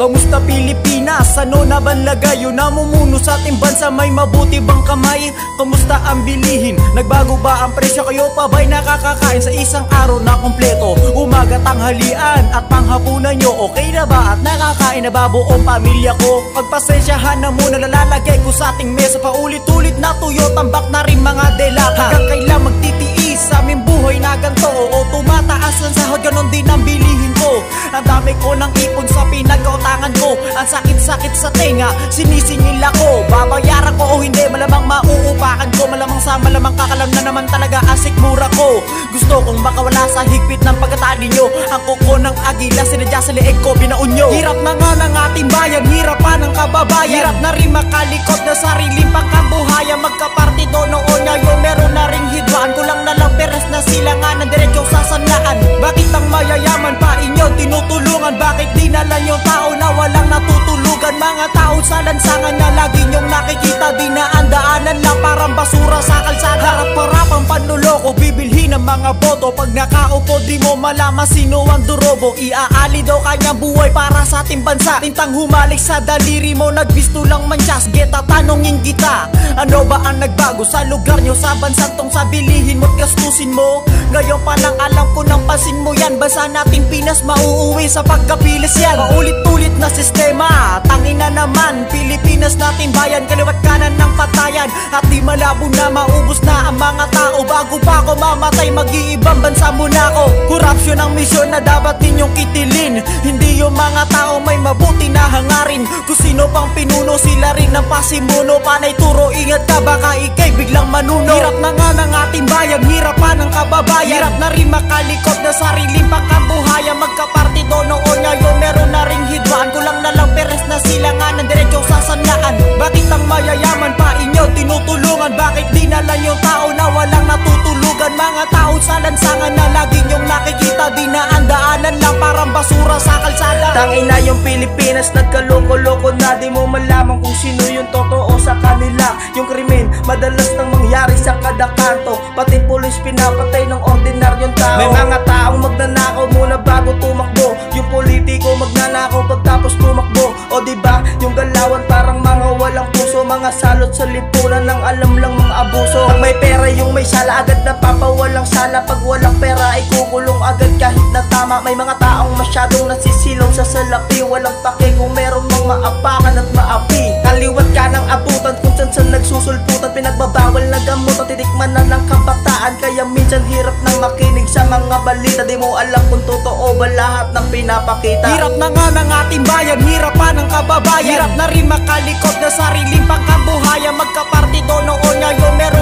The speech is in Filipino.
Kamusta Pilipinas? Ano na bang lagay? Yung namumuno sa ating bansa, may mabuti bang kamay? Kamusta ang bilihin? Nagbago ba ang presyo? Kayo pa ba'y nakakakain sa isang araw na kompleto? Umaga, tanghalian at panghapunan nyo, okay na ba? At nakakain na ba buong pamilya ko? Pagpasensyahan na muna, nalalagay ko sa ating mesa paulit-ulit na tuyo, tambak na rin mga delata. Hanggang kailan magtitiis sa aming buhay na ganito? O tumataas ang sahod, ganon din ang bilihin ko. Ang dami ko ng ipon sa pinagkautangan ko, ang sakit-sakit sa tenga, sinisingil ako. Babayaran ko o hindi, malamang mauupakan ko. Malamang sa malamang kakalam na naman talaga asik mura ko. Gusto kong makawala sa higpit ng pagkatali nyo. Ang kuko ng agila, sinadya sa leeg ko, binaon nyo. Hirap na nga ng ating bayan, hirap pa ng kababayan. Hirap na rin makalikot na sariling pangkabuhayan. Magkapartido noon ngayon, meron na ring hidwaan. Kulang na lang peres na silangan ng diretsyo sa sanlaan. Bakit ang mayayaman pa inyo tinutulungan? Bakit di na lang yung tao na walang natutulugan? Mga tao sa lansangan na lagi nyong nakikita, dinaan-daanan lang parang basura sa kalsada. Harap-harapang panluloko, bibilhin ng mga boto. Pag nakaupo di mo malaman sino ang durobo. Iaali daw kanyang buhay para sa ating bansa. Tintang humalik sa daliri mo, nagbisto lang manchas. Geta, tanongin kita, ano ba ang nagbago sa lugar nyo? Sa bansang tong sa bilihin mo't gastusin mo. Ngayon pa lang alam ko nang pansin mo yan. Bansa nating Pinas, mauuwi sa pagkapilis yan. Paulit-ulit na sistema, tangin na naman. Pilipinas natin bayan, kaliwat kanan ng patayan. At di malabo na maubos na ang mga tao. Bago pa ako mamatay, mag-iibang bansa muna ako. Korupsyon ang misyon na dapat ninyong kitilin. Hindi yung mga tao may mabuti na hangarin. Kung sino pang pinuno, sila rin ang pasimuno. Panay turo, ingat ka, baka ikay biglang manuno. Hirap na nga ng ating bayan, hirap pa ng kababayan. Hirap na rin makalikot na sariling pangkabuhayan. Magkapartido noon ngayon, meron na ring hidwaan. Kulang na lang peres na silangan ng diretsyo sa sanlaan. Bakit ang mayayaman pa inyo tinutulungan? Bakit di na lang yung tao na walang natutulugan? Mga tao sa lansangan na lagi nyong nakikita, dinaan-daanan lang parang basura sa kalsada. Tangin na yung Pilipinas, nagkaloko-loko na. Di mo malaman kung sino yung totoo sa kanila. Yung krimen, madalas nang mangyari sa kada kanto. Pati pulis pinapatay ng ordinaryong tao. May mga taong magnanakaw muna bago tumakbo. Yung politiko magnanakaw pagtapos tumakbo. O diba, yung galawan parang mga walang puso. Mga salot sa lipunan ng alam lang mga abuso. Pag may pera yung may sala, agad napapawalang sala. Pag walang pera ay kukulong agad kahit na tama. May mga taong masyadong nasisilaw sa salapi. Walang pake kung meron mang maapakan at maapi. Kaliwat ka ng abutan kung saan nagsusulputan. Pinagbabawal na gamot at titikman na ng kabataan. Kaya minsan hirap nang makinig sa mga balita. Di mo alam kung totoo ba lahat ng pinapakita. Hirap na nga ng ating bayan, hirap pa ng kababayan. Hirap na rin makalikot na sariling pangkabuhayan. Magkapartido noon ngayon, meron